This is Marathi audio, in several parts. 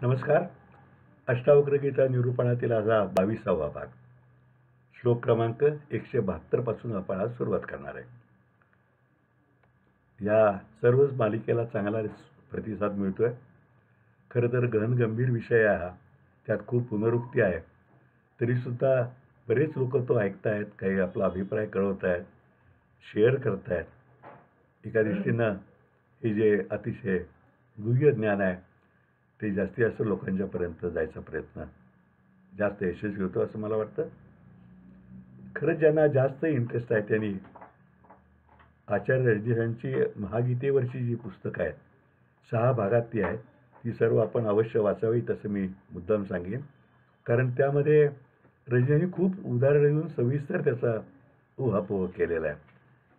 नमस्कार. अष्टावक्र गीता निरूपणातील आज हा 22वा भाग. श्लोक क्रमांक 172 पासून आपण आज सुरुवात करणार आहे. या सर्वच मालिकेला चांगला प्रतिसाद मिळतोय. खरं तर गहन-गंभीर विषय आहे हा. त्यात खूप पुनरुक्ती आहे. तरीसुद्धा बरेच लोक तो ऐकतायत, काही आपला अभिप्राय कळवत आहेत, शेअर करतायत. एका दृष्टीनं हे जे अतिशय गुह्य ज्ञान आहे ते जास्तीत जास्त लोकांच्यापर्यंत जायचा प्रयत्न जास्त यशस्वी होतो असं मला वाटतं. खरंच ज्यांना जास्त इंटरेस्ट आहे त्यांनी आचार्य रजनीशांची महागीतेवरची जी पुस्तकं आहेत, 6 भागात ती आहेत, ती सर्व आपण अवश्य वाचावीत असं मी मुद्दाम सांगेन. कारण त्यामध्ये रजनीशांनी खूप उदाहरणं देऊन सविस्तर त्याचा उहापोह केलेला आहे.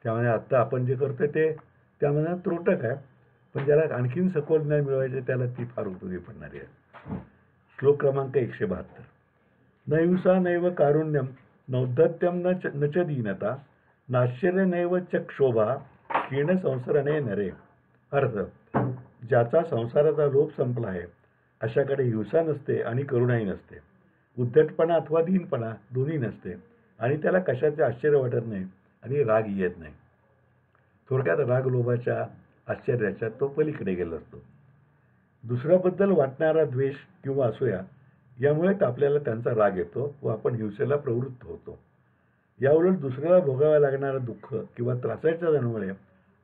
त्यामुळे आत्ता आपण जे करतोय ते त्यामध्ये त्रोटक आहे, पण ज्याला आणखीन सखोल ज्ञान मिळवायचे त्याला ती फार उपयोगी पडणारी आहे. श्लोक क्रमांक 172. न हिंसा नैव कारुण्यम नौद्धत्यम न च दीनता नाश्चर्य नैव च क्षोभा क्षीण संसरणे नरे. अर्थ: ज्याचा संसाराचा लोभ संपला आहे अशाकडे हिंसा नसते आणि करुणाही नसते, उद्धटपणा अथवा दीनपणा दोन्ही नसते, आणि त्याला कशाचे आश्चर्य वाटत नाही आणि राग येत नाही. थोडक्यात राग लोभाच्या आश्चर्याच्या तो पलीकडे गेला असतो. दुसऱ्याबद्दल वाटणारा द्वेष किंवा असूया यामुळे आपल्याला त्यांचा राग येतो व आपण हिंसेला प्रवृत्त होतो. याउलट दुसऱ्याला भोगावे लागणारं दुःख किंवा त्रासाच्या जाणीमुळे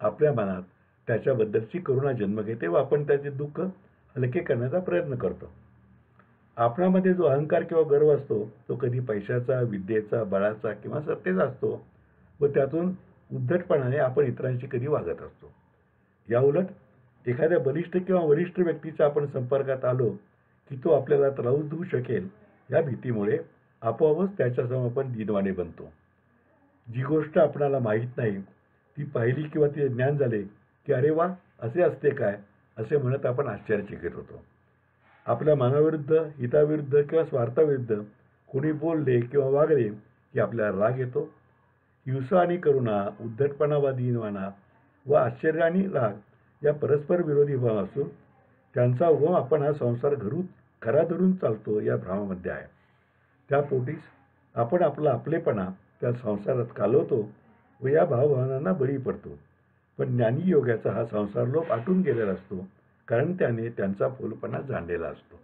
आपल्या मनात त्याच्याबद्दलची करुणा जन्म घेते व आपण त्याचे दुःख हलके करण्याचा प्रयत्न करतो. आपणामध्ये जो अहंकार किंवा गर्व असतो तो कधी पैशाचा, विद्येचा, बळाचा किंवा सत्तेचा असतो व त्यातून उद्धटपणाने आपण इतरांशी कधी वागत असतो. याउलट एखाद्या बलिष्ठ किंवा वरिष्ठ व्यक्तीच्या आपण संपर्कात आलो की तो आपल्याला त्रास देऊ शकेल या भीतीमुळे आपोआपच त्याच्यासमोर आपण दीनवाणे बनतो. जी गोष्ट आपणाला माहीत नाही ती पाहिली किंवा तिचे ज्ञान झाले की अरे वा, असे असते काय असे म्हणत आपण आश्चर्यचकित होतो. आपल्या मनाविरुद्ध, हिताविरुद्ध किंवा स्वार्थाविरुद्ध कोणी बोलले किंवा वागले की आपल्याला राग येतो. हिंसा आणि करुणा, उद्धटपणा व दीनवाणा व आश्चर्य आणि राग या परस्पर विरोधी भाव असून त्यांचा उगम आपण हा संसार खरा धरून चालतो या भ्रमामध्ये आहे. त्यापोटीच आपण आपला आपलेपणा त्या संसारात कालवतो व या भावभावनांना बळी पडतो. पण ज्ञानी योगाचा हा संसार लोप आटून गेलेला असतो, कारण त्याने त्यांचा फोलपणा जाणलेला असतो.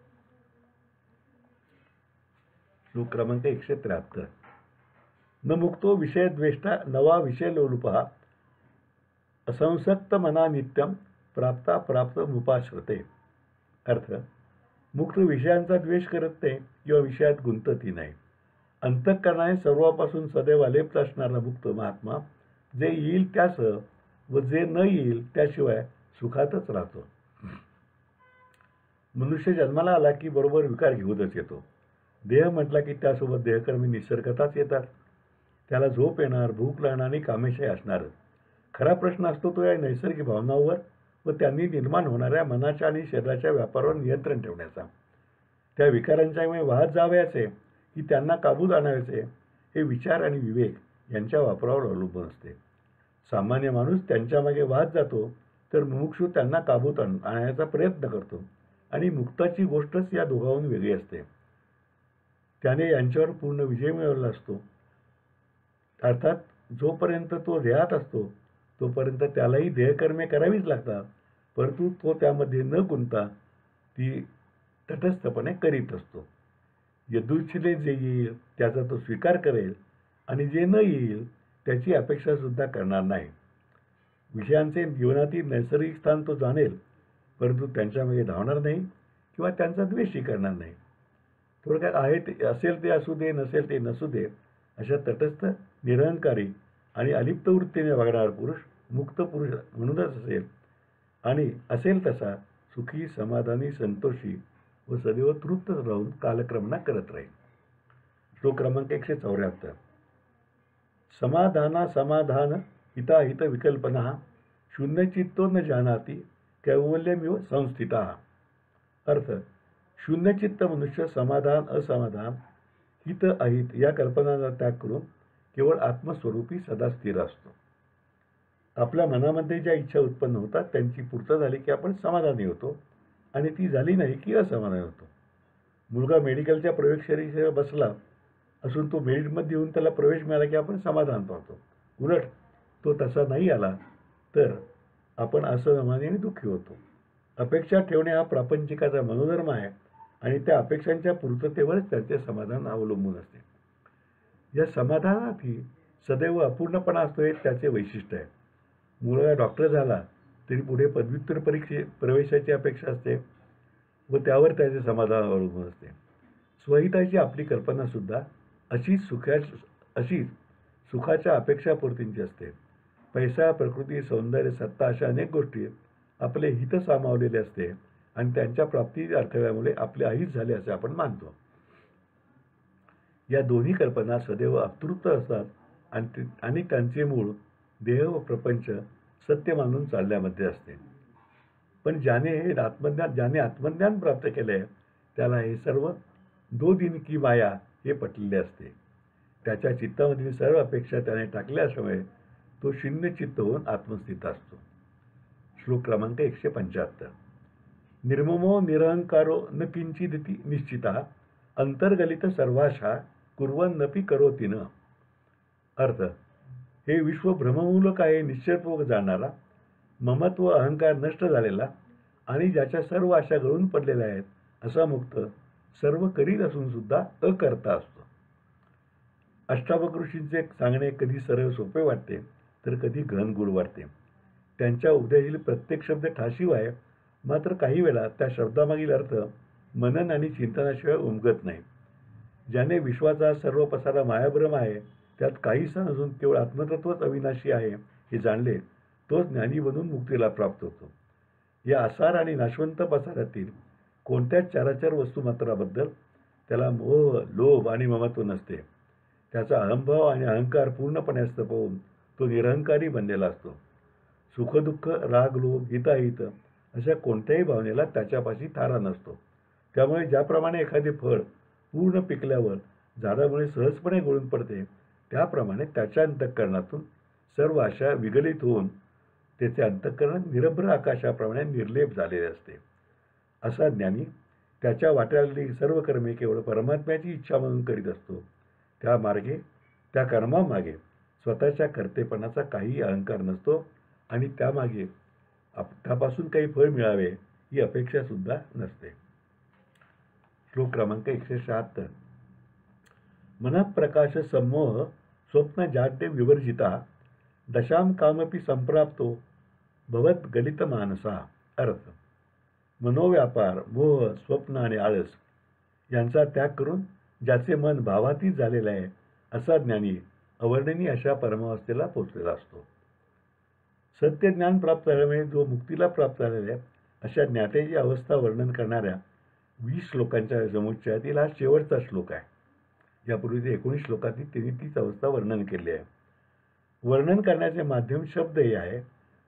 श्लोक क्रमांक 173. न मुक्तो विषयद्वेष्टा नवा विषय लोलुपहा असंसक्त मना नित्यम प्राप्ता प्राप्त मुपाश्रते. अर्थ: मुक्त विषयांचा द्वेष करत नाही किंवा विषयात गुंततही नाही. अंतःकरणाने सर्वापासून सदैव अलिप्त असणारा मुक्त महात्मा जे येईल त्यासह व जे न येईल त्याशिवाय सुखातच राहतो. मनुष्य जन्माला आला की बरोबर विकार घेऊनच येतो. देह म्हटला की त्यासोबत देहकर्मी निसर्गताच येतात. त्याला झोप येणार, भूक लागणार आणि कामेशाही असणारच. खरा प्रश्न असतो तो या नैसर्गिक भावनांवर व त्यांनी निर्माण होणाऱ्या मनाच्या आणि शरीराच्या व्यापारावर नियंत्रण ठेवण्याचा. त्या विकारांच्यामुळे वाहत जावयाचे की त्यांना काबूत आणायचे हे विचार आणि विवेक यांच्या वापरावर अवलंबून असते. सामान्य माणूस त्यांच्यामागे वाहत जातो तर मुमुक्षू त्यांना काबूत आणण्याचा प्रयत्न करतो आणि मुक्ताची गोष्टच या दोघांहून वेगळी असते. त्याने यांच्यावर पूर्ण विजय मिळवला असतो. अर्थात जोपर्यंत तो देहात असतो तोपर्यंत त्यालाही देहकर्मे करावीच लागतात, परंतु तो त्यामध्ये न गुंतता ती तटस्थपणे करीत असतो. यदुच्छिले जे येईल त्याचा तो स्वीकार करेल आणि जे न येईल त्याची अपेक्षासुद्धा करणार नाही. विषयांचे जीवनातील नैसर्गिक स्थान तो जाणेल, परंतु त्यांच्यामागे धावणार नाही किंवा त्यांचा द्वेषही करणार नाही. थोडक्यात आहे ते असेल ते असू दे, नसेल ते नसू दे अशा तटस्थ, निरहंकारी आणि अलिप्त वृत्तीने वागणारा पुरुष मुक्त पुरुष म्हणूनच असेल आणि असेल तसा सुखी, समाधानी, संतोषी व सदैव तृप्तच राहून कालक्रमणा करत राहील. श्लोक क्रमांक 174. समाधान हिताहित विकल्पना शून्यचित्तो न जानाति कैवल्यमिव संस्थिता. अर्थ: शून्यचित्त मनुष्य समाधान, असमाधान, हित अहित या कल्पनांचा त्याग करून केवळ आत्मस्वरूपी सदा स्थिर असतो. आपल्या मनामध्ये ज्या इच्छा उत्पन्न होतात त्यांची पूर्तता झाली की आपण समाधानी होतो आणि ती झाली नाही की असमाधान होतो. मुलगा मेडिकलच्या प्रयोगशाळेत बसला असून तो मेरिटमध्ये येऊन त्याला प्रवेश मिळाला की आपण समाधान पाहतो. उलट तो तसा नाही आला तर आपण असमाधानी दुःखी होतो. अपेक्षा ठेवणे हा प्रापंचिकाचा मनोधर्म आहे आणि त्या अपेक्षांच्या पूर्ततेवरच त्याचे समाधान अवलंबून असते. या समाधानातही सदैव अपूर्णपणा असतो हे त्याचे वैशिष्ट्य आहे. मुलगा डॉक्टर झाला तरी पुढे पदव्युत्तर प्रवेशाची अपेक्षा असते व त्यावर त्याचे समाधान अवलंबून असते. स्वहिताची आपली कल्पनासुद्धा अशीच सुखाच्या अपेक्षापूर्तींची असते. पैसा, प्रकृती, सौंदर्य, सत्ता अशा अनेक गोष्टी आपले हित सामावलेले असते आणि त्यांच्या प्राप्ती अडथळ्यामुळे आपले अहित झाले असे आपण मानतो. या दोन्ही कल्पना सदैव अतृप्त असतात आणि त्यांचे मूळ देह व प्रपंच सत्य मानून चालण्यामध्ये असते. पण ज्याने आत्मज्ञान प्राप्त केले त्याला हे सर्व दो दिन की माया हे पटलेले असते. त्याच्या चित्तामधील सर्व अपेक्षा त्याने टाकल्या असल्यामुळे तो शून्य चित्त होऊन आत्मस्थित असतो. श्लोक क्रमांक 175. निर्ममो निरहंकारो न किंचिदिति निश्चिता अंतर्गलित सर्वाशा कुर्वन्नपि करोति न. अर्थ, हे विश्व भ्रममूलक आहे, निश्चयपूर्वक जाणणारा, ममत्व अहंकार नष्ट झालेला आणि ज्याच्या सर्व आशा गळून पडलेल्या आहेत असा मुक्त सर्व करीत असून सुद्धा अकर्ता असतो. अष्टावक्र ऋषींचे सांगणे कधी सरळ सोपे वाटते तर कधी घनगूळ वाटते. त्यांच्या उद्यातील प्रत्येक शब्द ठाशीव आहे, मात्र काही वेळा त्या शब्दामागील अर्थ मनन आणि चिंतनाशिवाय उमगत नाही. ज्याने विश्वाचा सर्व पसारा मायाभ्रम आहे, त्यात काहीच नसून केवळ आत्मतत्वच अविनाशी आहे हे जाणले, तोच ज्ञानी बनून मुक्तीला प्राप्त होतो. या असार आणि नाशवंत पसाऱ्यातील कोणत्याच चराचर वस्तुमात्राबद्दल त्याला मोह, लोभ आणि ममत्व नसते. त्याचा अहंभाव आणि अहंकार पूर्णपणे अस्त पाहून तो निरहंकारी बनलेला असतो. सुखदुःख, राग, लोभ, हिताहित अशा कोणत्याही भावनेला त्याच्यापाशी थारा नसतो. त्यामुळे ज्याप्रमाणे एखादे फळ पूर्ण पिकल्यावर झाडामुळे सहजपणे गळून पडते, त्याप्रमाणे त्याच्या अंतःकरणातून सर्व आशा विगलित होऊन त्याचे अंतःकरण निरभ्र आकाशाप्रमाणे निर्लेप झालेले असते. असा ज्ञानी त्याच्या वाट्याली सर्व कर्मे केवळ परमात्म्याची इच्छा म्हणून करीत असतो. त्या कर्मामागे स्वतःच्या कर्तेपणाचा काही अहंकार नसतो आणि त्यामागे त्यापासून काही फळ मिळावे ही अपेक्षा सुद्धा नसते. श्लोक क्रमांक 176. मनःप्रकाश सम्मोह स्वप्न जाड्य विवर्जिता दशाम कामपि संप्राप्तो भवत गलित मानसा. अर्थ, मनोव्यापार, मोह, स्वप्न आणि आळस यांचा त्याग करून ज्याचे मन भावातीत झालेले आहे असा ज्ञानी अवर्णनीय अशा परमावस्थेला पोचलेला असतो. सत्य ज्ञान प्राप्त झाल्यामुळे जो मुक्तीला प्राप्त झालेल्या अशा ज्ञात्याची अवस्था वर्णन करणाऱ्या 20 श्लोकांच्या समुच्चयातील हा शेवटचा श्लोक आहे. यापूर्वीचे 19 श्लोकातील त्यांनी तीच अवस्था वर्णन केली आहे. वर्णन करण्याचे माध्यम शब्द हे आहे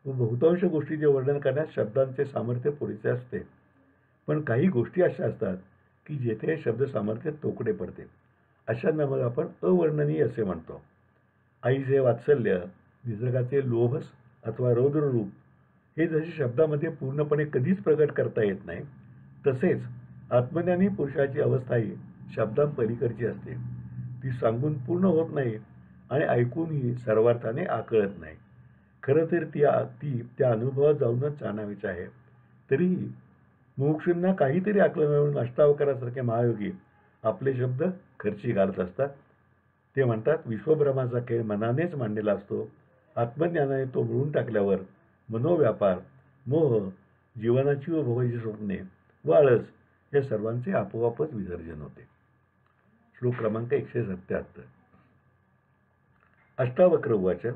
व बहुतांश गोष्टीचे वर्णन करण्यास शब्दांचे सामर्थ्य पुरेसे असते. पण काही गोष्टी अशा असतात की जेथे शब्द सामर्थ्य तोकडे पडते, अशांना मग आपण अवर्णनीय असे म्हणतो. आईचे वात्सल्य, निसर्गाचे लोभस अथवा रौद्र रूप हे जसे शब्दामध्ये पूर्णपणे कधीच प्रकट करता येत नाही, तसेच आत्मज्ञानी पुरुषाची अवस्थाही शब्दांपलीकडची असते. ती सांगून पूर्ण होत नाही आणि ऐकूनही सर्वार्थाने आकळत नाही. खरं तर ती त्या अनुभवात जाऊनच जाणावीच आहे. तरीही मुमुक्षूंना काहीतरी आकलन मिळून अष्टावक्रासारखे महायोगी आपले शब्द खर्ची घालत असतात. ते म्हणतात, विश्वभ्रमाचा खेळ मनानेच मांडलेला असतो. आत्मज्ञानाने तो मिळून टाकल्यावर मनोव्यापार, मोह, जीवनाची व भोगाची स्वप्ने व आळस या सर्वांचे आपोआपच विसर्जन होते. श्लोक क्रमांक 177. अष्टावक्र उवाच.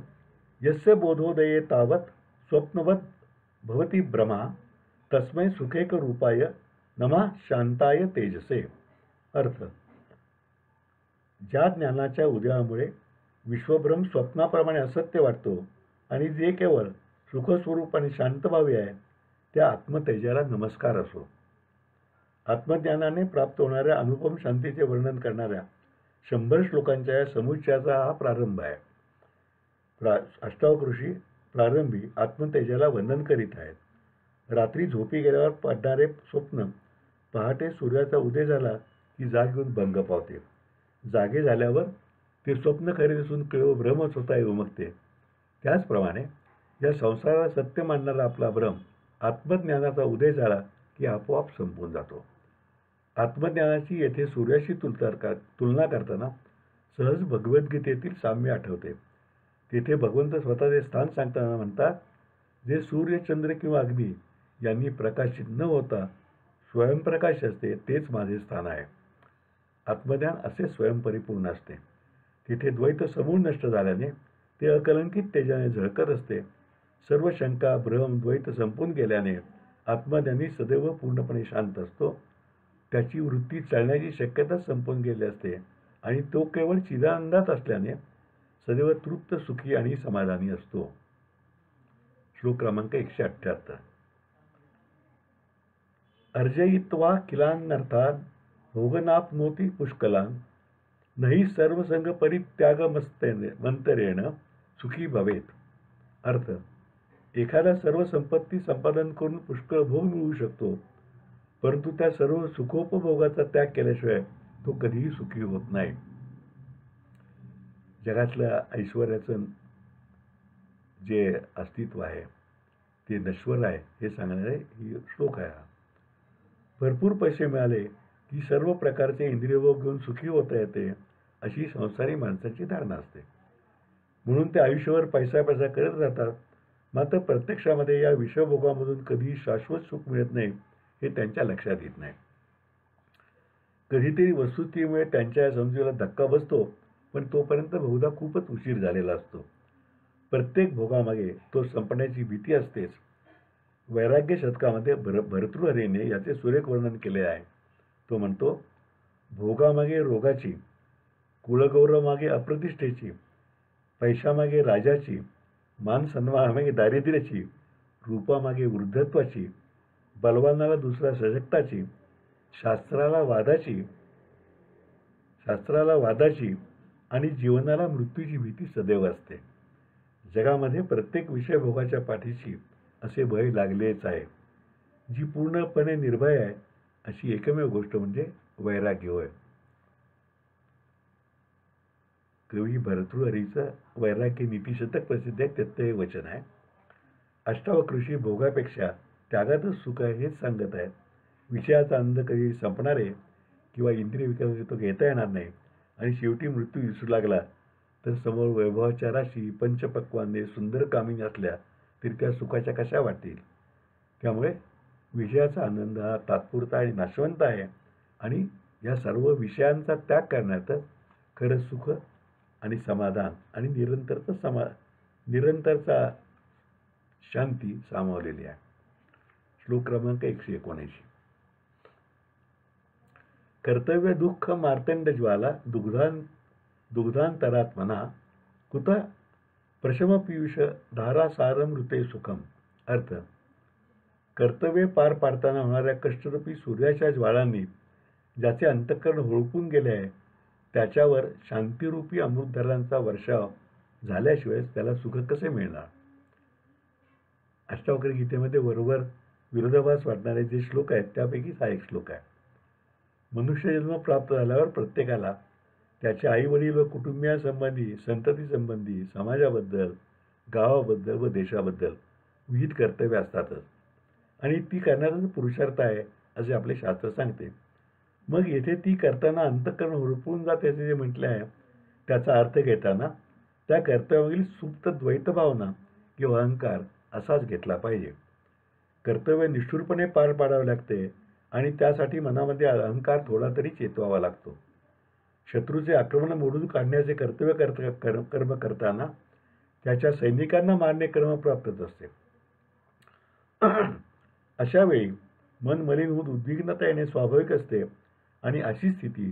यस्य बोधोदये तावत् स्वप्नवत् भवति भ्रमा तस्मै सुखैक रूपाय नमः शांताय तेजसे. अर्थ, ज्या ज्ञानाच्या उदयामुळे विश्वभ्रम स्वप्नाप्रमाणे असत्य वाटतो आणि जे केवळ सुखस्वरूप आणि शांतभावी आहे त्या आत्मतेजाला नमस्कार असो. आत्मज्ञानाने प्राप्त होणाऱ्या अनुपम शांतीचे वर्णन करणाऱ्या 100 श्लोकांच्या या समुच्चयाचा हा प्रारंभ आहे. अष्टावक्र ऋषी प्रारंभी आत्मतेजाला वंदन करीत आहेत. रात्री झोपी गेल्यावर पडणारे स्वप्न पहाटे सूर्याचा उदय झाला की जाग येऊन भंग पावते. जागे झाल्यावर ते स्वप्न खरे दिसून केवळ भ्रमच होता हे उमगते. त्याचप्रमाणे या संसाराला सत्य मानणारा आपला भ्रम आत्मज्ञानाचा उदय झाला की आपोआप संपून जातो. आत्मज्ञानाची येथे सूर्याशी तुलना करताना सहज भगवद्गीतेतील साम्य आठवते. तेथे भगवंत स्वतःचे स्थान सांगताना म्हणतात, जे सूर्य, चंद्र किंवा अग्नी यांनी प्रकाशित न होता स्वयंप्रकाश असते तेच माझे स्थान आहे. आत्मज्ञान असे स्वयंपरिपूर्ण असते. तिथे द्वैत समूळ नष्ट झाल्याने ते अकलंकित तेजाने झळकत असते. सर्व शंका, भ्रम, द्वैत संपून गेल्याने आत्मज्ञानी सदैव पूर्णपणे शांत असतो. त्याची वृत्ती चालण्याची शक्यता संपून गेली असते आणि तो केवळ चिदानंदात असल्याने सदैव तृप्त, सुखी आणि समाधानी असतो. श्लोक क्रमांक 178. अर्जयित्वा किलानर्थान भोगनाप्नोति पुष्कलान नहि सर्वसंग परित्यागमंतरेण सुखी भवेत. अर्थ, एखादा सर्व संपत्ती संपादन करून पुष्कळ भोग मिळवू शकतो, परंतु त्या सर्व सुखोपभोगाचा त्याग केल्याशिवाय तो कधीही सुखी होत नाही. जगातल्या ऐश्वर्याचं जे अस्तित्व आहे ते नश्वर आहे हे सांगणारे ही श्लोक आहे. भरपूर पैसे मिळाले की सर्व प्रकारचे इंद्रियभोग घेऊन सुखी होता येते अशी संसारी माणसाची धारणा असते. म्हणून ते आयुष्यभर पैसा करत राहतात. मात्र प्रत्यक्षामध्ये या विषयभोगामधून कधीही शाश्वत सुख मिळत नाही हे त्यांच्या लक्षात येत नाही. कधीतरी वस्तुस्थितीमुळे त्यांच्या या समजुतीला धक्का बसतो, पण तोपर्यंत बहुधा खूपच उशीर झालेला असतो. प्रत्येक भोगामागे तो संपण्याची भीती असतेच. वैराग्य शतकामध्ये भर्तृहरीने याचे सुरेख वर्णन केले आहे. तो म्हणतो, भोगामागे रोगाची, कुळगौरवामागे अप्रतिष्ठेची, पैशामागे राजाची, मान सन्मानामागे दारिद्र्याची, रूपामागे वृद्धत्वाची, बलवानाला दुसरा सशक्ताची, शास्त्राला वादाची आणि जीवनाला मृत्यूची भीती सदैव असते. जगामध्ये प्रत्येक विषयभोगाच्या पाठीशी असे भय लागलेच आहे. जी पूर्णपणे निर्भय आहे अशी एकमेव गोष्ट म्हणजे वैराग्य होय. कवी भर्तृहरीचं वैराग्य नीतिशतक प्रसिद्ध आहे. त्यात हे वचन आहे, अष्टावक्र ऋषी भोगापेक्षा त्यागातच सुख आहे हेच सांगत आहेत. विषयाचा आनंद कधी संपणारे किंवा इंद्रिय विकास तो घेता येणार नाही आणि शेवटी मृत्यू दिसू लागला तर समोर वैभवाच्या राशी, पंचपक्वाने, सुंदर कामिनी असल्या तरी त्या सुखाच्या कशा वाटतील. त्यामुळे विषयाचा आनंद हा तात्पुरता आणि नाशवंत आहे आणि या सर्व विषयांचा त्याग करण्यातच खरं सुख आणि समाधान आणि निरंतरचा शांती सामावलेली आहे. श्लोक क्रमांक 179. कर्तव्य दुःख मार्तंड ज्वाला दुग्धांतरात्मना कुत प्रशम पीयूष धारासारमृते सुखम. अर्थ, कर्तव्य पार पाडताना होणाऱ्या कष्टरूपी सूर्याच्या ज्वाळांनी ज्याचे अंतःकरण होळपून गेले आहे त्याच्यावर शांतिरूपी अमृतधारांचा वर्षाव झाल्याशिवाय त्याला सुख कसे मिळणार. अष्टावक्र गीतेमध्ये बरोबर विरोधाभास वाटणारे जे श्लोक आहेत त्यापैकीच हा एक श्लोक आहे. मनुष्यजन्म प्राप्त झाल्यावर प्रत्येकाला त्याच्या आईवडील व कुटुंबियांसंबंधी, संतती संबंधी, समाजाबद्दल, गावाबद्दल व देशाबद्दल विविध कर्तव्य असतातच आणि ती करण्याचाच पुरुषार्थ आहे असे आपले शास्त्र सांगते. मग येथे ती करताना अंतःकरण होरपून जाते असे जे म्हटले आहे त्याचा अर्थ घेताना त्या कर्तव्यामागील सुप्त द्वैत भावना किंवा अहंकार असाच घेतला पाहिजे. कर्तव्य निष्ठुरपणे पार पाडावे लागते आणि त्यासाठी मनामध्ये अहंकार थोडा तरी चेतवावा लागतो. शत्रूचे आक्रमण मोडून काढण्याचे कर्तव्य कर्म करताना त्याच्या सैनिकांना मारणे क्रमप्राप्तच असते. अशा वेळी मन मलिन होऊन उद्विग्नता येणे स्वाभाविक असते आणि अशी स्थिती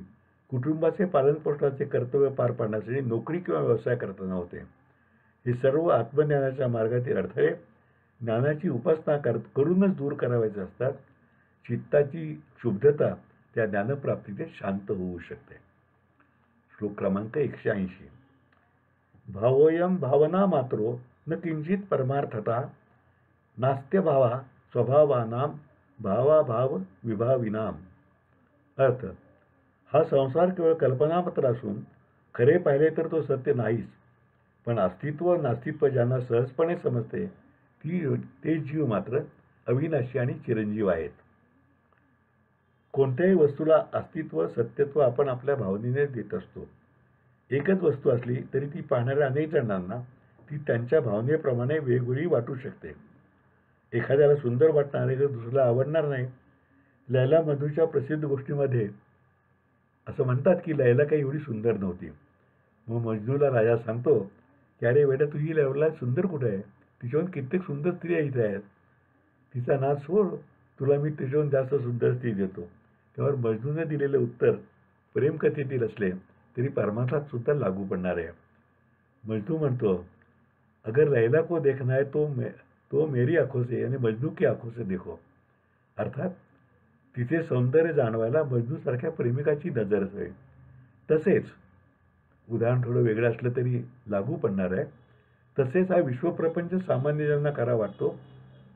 कुटुंबाचे पालनपोषणाचे कर्तव्य पार पाडण्यासाठी नोकरी किंवा व्यवसाय करताना होते. हे सर्व आत्मज्ञानाच्या मार्गातील अडथळे ज्ञानाची उपासना करूनच दूर करावायचे असतात. चित्ताची शुद्धता त्या ज्ञानप्राप्तीने शांत होऊ शकते. श्लोक क्रमांक 180. भावोयम भावना मात्रो न किंचित परमार्थता नास्त्य भावा स्वभावानाम भावाभाव विभाविनाम. अर्थ, हा संसार केवळ कल्पना मात्र असून खरे पाहिले तर तो सत्य नाहीच. पण अस्तित्व नास्तित्व ज्यांना सहजपणे समजते ते जीव मात्र अविनाशी आणि चिरंजीव आहेत. कोणत्याही वस्तूला अस्तित्व सत्यत्व आपण आपल्या भावनेने देत असतो. एकच वस्तू असली तरी ती पाहणाऱ्या अनेक जणांना ती त्यांच्या भावनेप्रमाणे वेगवेगळी वाटू शकते. एखाद्याला सुंदर वाटणारे तर दुसऱ्याला आवडणार नाही. लैला मधूच्या प्रसिद्ध गोष्टीमध्ये असं म्हणतात की लैला काही एवढी सुंदर नव्हती. मग मजनूला राजा सांगतो की अरे बेटा, तुझी लैला सुंदर कुठे आहे? तिच्याहून कित्येक सुंदर स्त्रिया इथे आहेत. तिचा नाद सोड, तुला मी तिच्याहून जास्त सुंदर स्त्री देतो. त्यावर मजनूने दिलेले उत्तर प्रेमकथेतील असले तरी परमार्थात सुद्धा लागू पडणार आहे. मजनू म्हणतो, अगर लैला को देखना है तो मेरी आंखों से यानी मजनू की आंखों से देखो. अर्थात तिचे सौंदर्य जाणवायला मजनूसारख्या प्रेमिकाची नजर असावी. तसेच उदाहरण थोडं वेगळं असलं तरी लागू पडणार आहे. तसेच हा विश्वप्रपंच सामान्यजनांना करा वाटतो,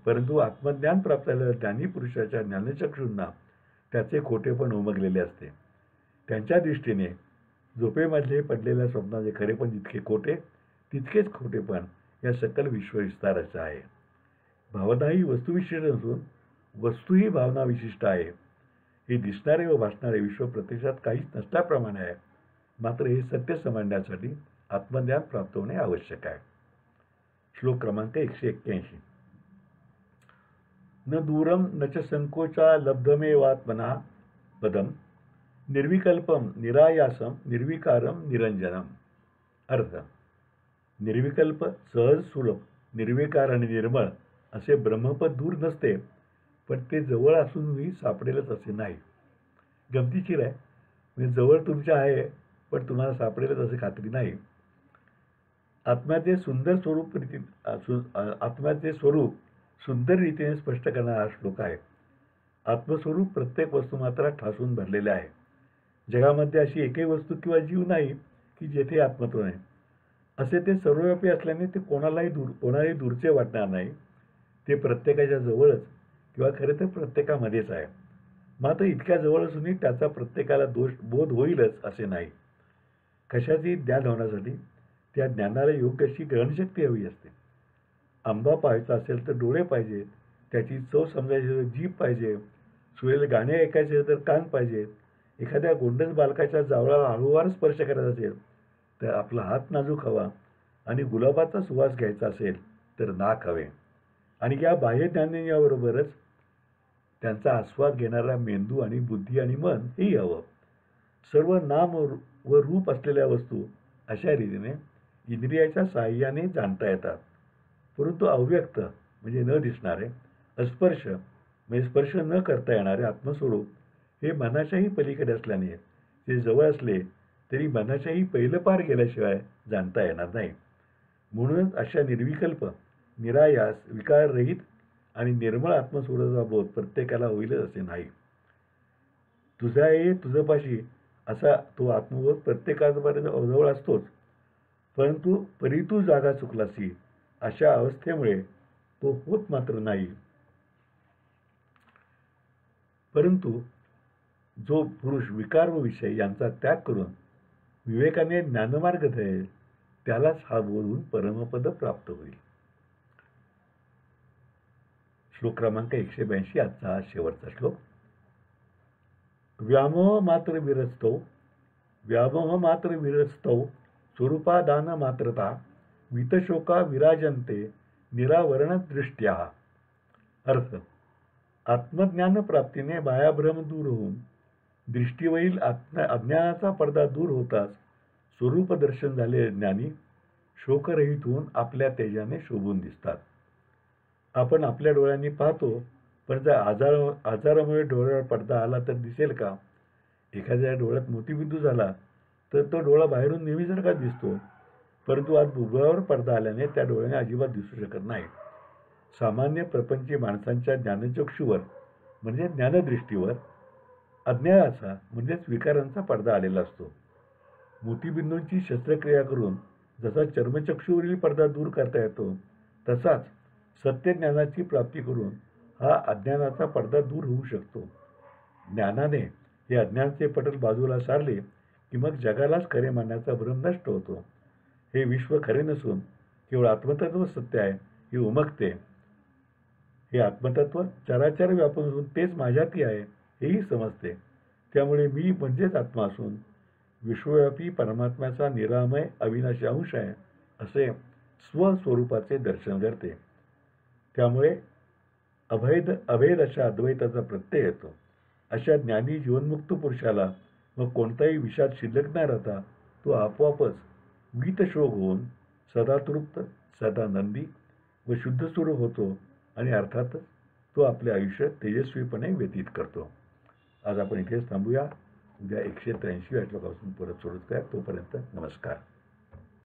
परंतु आत्मज्ञान प्राप्त झालेल्या ज्ञानी पुरुषाच्या ज्ञानचक्षूंना त्याचे खोटेपण उमगलेले असते. त्यांच्या दृष्टीने झोपेमधले पडलेल्या स्वप्नाचे खरेपण जितके खोटे तितकेच खोटेपण या सकल विश्वविस्ताराचे आहे. भावना ही वस्तुविशिष्ट नसून वस्तू ही भावना विशिष्ट आहे. हे दिसणारे व भासणारे विश्व प्रत्यक्षात काहीच नसल्याप्रमाणे आहे. मात्र हे सत्य समजण्यासाठी आत्मज्ञान प्राप्त होणे आवश्यक आहे. श्लोक क्रमांक 181. न दूरम न च संकोचा लब्धमेवात्मना पदम निर्विकल्पम निरायासम निर्विकारम निरंजनम. अर्थ, निर्विकल्प सहज सुलभ निर्विकार आणि निर्मळ असे ब्रह्मपद दूर नसते, पण ते जवळ असूनही सापडेलच असे नाही. गमतीशीर आहे, म्हणजे जवळ तुमच्या आहे पण तुम्हाला सापडेलच असे खात्री नाही. आत्म्याचे स्वरूप सुंदर रीतीने स्पष्ट करणारा हा श्लोक आहे. आत्मस्वरूप प्रत्येक वस्तुमात्रात ठासून भरलेले आहे. जगामध्ये अशी एकही वस्तू किंवा जीव नाही की जेथे आत्मत्व नाही. असे ते सर्वव्यापी असल्याने ते कोणालाही दूरचे वाटणार नाही. ते प्रत्येकाच्या जवळच किंवा खरे तर प्रत्येकामध्येच आहे. मात्र इतक्या जवळ असूनही त्याचा प्रत्येकाला बोध होईलच असे नाही. कशाची ज्ञान होण्यासाठी त्या ज्ञानाला योग्य अशी ग्रहणशक्ती हवी असते. आंबा पाहायचा असेल तर डोळे पाहिजेत, त्याची चव समजायची तर जीभ पाहिजे, सुरेल गाणे ऐकायचे तर कान पाहिजेत, एखाद्या गोंडस बालकाच्या जावळाला हळूवार स्पर्श करायचा असेल तर आपला हात नाजूक हवा आणि गुलाबाचा सुवास घ्यायचा असेल तर नाक हवे. आणि या बाह्य ज्ञानाबरोबरच त्यांचा आस्वाद घेणारा मेंदू आणि बुद्धी आणि मन हेही हवं. सर्व नाम व रूप असलेल्या वस्तू अशा रीतीने इंद्रियाच्या साहाय्याने जाणता येतात. परंतु अव्यक्त म्हणजे न दिसणारे, अस्पर्श म्हणजे स्पर्श न करता येणारे आत्मस्वरूप हे मनाच्याही पलीकडे असल्याने ते जवळ असले तरी मनाच्याही पहिलं पार गेल्याशिवाय जाणता येणार नाही. म्हणूनच अशा निर्विकल्प निरायास विकाररहित आणि निर्मळ आत्मस्वरूपाचा बोध प्रत्येकाला होईलच असे नाही. तुझा ये तुझपाशी असा तो आत्मबोध प्रत्येकापर्यंत जवळ असतोच, परंतु परी तू जागा चुकलासी अशा अवस्थेमुळे तो होत मात्र नाही. परंतु जो पुरुष विकार व विषय यांचा त्याग करून विवेकाने ज्ञानमार्ग धरेल त्यालाच हा बोध होऊन परमपद प्राप्त होईल. श्लोक क्रमांक 182 आजचा हा शेवटचा श्लोक. व्यामोह मात्र विरस्तौ स्वरूपादान मात्रता वितशोका विराजन्ते निरावरण दृष्ट्या. अर्थ, आत्मज्ञान प्राप्तीने मायाभ्रम दूर होऊन दृष्टीवरील अज्ञानाचा पडदा दूर होताच स्वरूप दर्शन झालेले ज्ञानी शोकरहित होऊन आपल्या तेजाने शोभून दिसतात. आपण आपल्या डोळ्यांनी पाहतो, पण जर आजारामुळे डोळ्यावर पडदा आला तर दिसेल का? एखाद्या डोळ्यात मोतीबिंदू झाला तर तो डोळा बाहेरून नेहमीसारखा दिसतो, परंतु आज बुबुळावर पडदा आल्याने त्या डोळ्याने अजिबात दिसू शकत नाही. सामान्य प्रपंची माणसांच्या ज्ञानचक्षूवर म्हणजे ज्ञानदृष्टीवर अज्ञानाचा म्हणजेच विकारांचा पडदा आलेला असतो. मोतीबिंदूंची शस्त्रक्रिया करून जसा चर्मचक्षूवरील पडदा दूर करता येतो, तसाच सत्यज्ञानाची प्राप्ती करून हा अज्ञानाचा पडदा दूर होऊ शकतो. ज्ञानाने हे अज्ञानाचे पटल बाजूला सारले की मग जगालाच खरे मानण्याचा भ्रम नष्ट होतो. हे विश्व खरे नसून केवळ आत्मतत्व सत्य आहे हे उमगते. हे आत्मतत्व चराचर व्यापून असून तेच माझ्यातही आहे हेही समजते. त्यामुळे मी म्हणजेच आत्मा असून विश्वव्यापी परमात्म्याचा निरामय अविनाशी अंश आहे असे स्वस्वरूपाचे दर्शन करते. त्यामुळे अभेद अशा अद्वैताचा प्रत्यय येतो. अशा ज्ञानी जीवनमुक्त पुरुषाला मग कोणताही विषाद शिल्लक न राहता तो आपोआपच गीतशोक होऊन सदा तृप्त, सदा नंदी व शुद्ध स्वरूप होतो आणि अर्थातच तो आपले आयुष्य तेजस्वीपणे व्यतीत करतो. आज आपण इथेच थांबूया. उद्या 183 श्लोकापासून परत सोडत काय. तोपर्यंत नमस्कार.